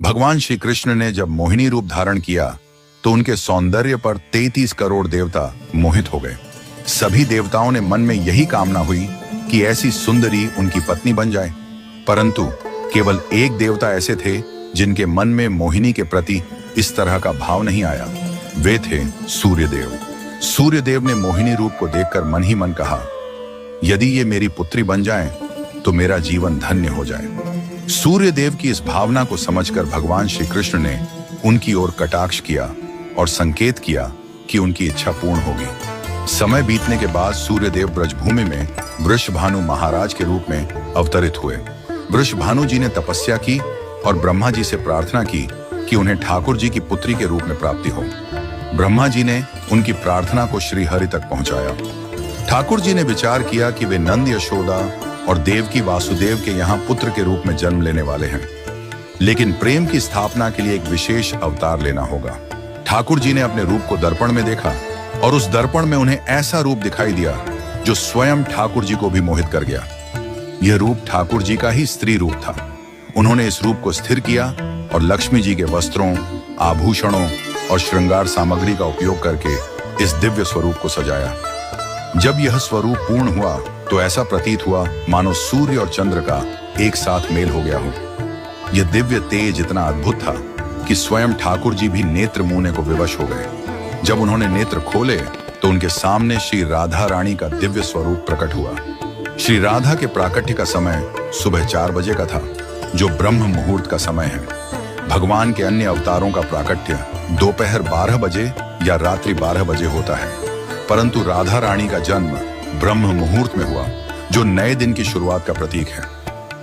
भगवान श्री कृष्ण ने जब मोहिनी रूप धारण किया तो उनके सौंदर्य पर 33 करोड़ देवता मोहित हो गए। सभी देवताओं ने मन में यही कामना हुई कि ऐसी सुंदरी उनकी पत्नी बन जाए, परंतु केवल एक देवता ऐसे थे जिनके मन में मोहिनी के प्रति इस तरह का भाव नहीं आया। वे थे सूर्यदेव। सूर्यदेव ने मोहिनी रूप को देखकर मन ही मन कहा, यदि ये मेरी पुत्री बन जाए तो मेरा जीवन धन्य हो जाए। सूर्यदेव की इस भावना को समझकर भगवान श्री कृष्ण ने उनकी ओर कटाक्ष किया और संकेत किया कि उनकी इच्छा पूर्ण होगी। समय बीतने के बाद सूर्यदेव ब्रजभूमि में वृषभानु महाराज के रूप में अवतरित हुए। वृषभानु जी ने तपस्या की और ब्रह्मा जी से प्रार्थना की कि उन्हें ठाकुर जी की पुत्री के रूप में प्राप्ति हो। ब्रह्मा जी ने उनकी प्रार्थना को श्री हरि तक पहुंचाया। ठाकुर जी ने विचार किया कि वे नंद यशोदा और देवकी वासुदेव के यहाँ पुत्र के रूप में जन्म लेने वाले हैं, लेकिन प्रेम की स्थापना के लिए एक विशेष अवतार लेना होगा। ठाकुर जी ने अपने रूप को दर्पण में देखा और उस दर्पण में उन्हें ऐसा रूप दिखाई दिया जो स्वयं ठाकुर जी को भी मोहित कर गया। यह रूप ठाकुर जी का ही स्त्री रूप था। उन्होंने इस रूप को स्थिर किया और लक्ष्मी जी के वस्त्रों, आभूषणों और श्रृंगार सामग्री का उपयोग करके इस दिव्य स्वरूप को सजाया। जब यह स्वरूप पूर्ण हुआ तो ऐसा प्रतीत हुआ मानो सूर्य और चंद्र का एक साथ मेल हो गया हो। यह दिव्य तेज इतना अद्भुत था कि स्वयं ठाकुर जी भी नेत्र मूंदने को विवश हो गए। जब उन्होंने नेत्र खोले तो उनके सामने श्री राधा रानी का दिव्य स्वरूप प्रकट हुआ। श्री राधा के प्राकट्य का समय सुबह 4 बजे का था, जो ब्रह्म मुहूर्त का समय है। भगवान के अन्य अवतारों का प्राकट्य दोपहर 12 बजे या रात्रि 12 बजे होता है, परंतु राधा रानी का जन्म ब्रह्म मुहूर्त में हुआ, जो नए दिन की शुरुआत का प्रतीक है।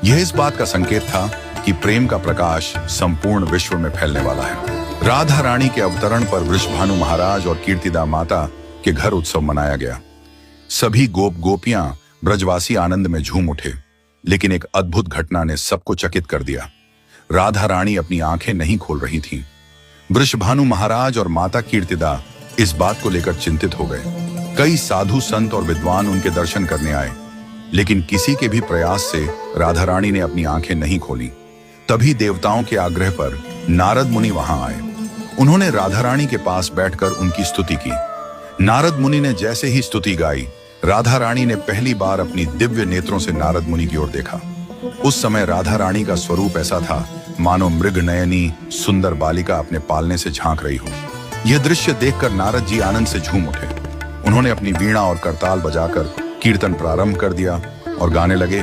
यह इस बात का संकेत था कि प्रेम का प्रकाश संपूर्ण विश्व में फैलने वाला है। राधा रानी के अवतरण पर वृषभानु महाराज और कीर्तिदा माता के घर उत्सव मनाया गया। सभी गोप गोपियां ब्रजवासी आनंद में झूम उठे, लेकिन एक अद्भुत घटना ने सबको चकित कर दिया। राधा रानी अपनी आंखें नहीं खोल रही थीं। वृषभानु महाराज और माता कीर्तिदा इस बात को लेकर चिंतित हो गए। कई साधु संत और विद्वान उनके दर्शन करने आए, लेकिन किसी के भी प्रयास से राधा रानी ने अपनी आंखें नहीं खोली। तभी देवताओं के आग्रह पर नारद मुनि वहां आए। उन्होंने राधा रानी के पास बैठकर उनकी स्तुति की। नारद मुनि ने जैसे ही स्तुति गाई, राधा रानी ने पहली बार अपनी दिव्य नेत्रों से नारद मुनि की ओर देखा। उस समय राधा रानी का स्वरूप ऐसा था मानो मृग नयनी सुंदर बालिका अपने पालने से झांक रही हो। यह दृश्य देखकर नारद जी आनंद से झूम उठे। उन्होंने अपनी वीणा और करताल बजाकर कीर्तन प्रारंभ कर दिया और गाने लगे,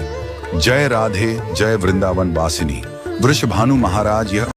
जय राधे जय वृंदावन वासिनी। वृषभानु महाराज यह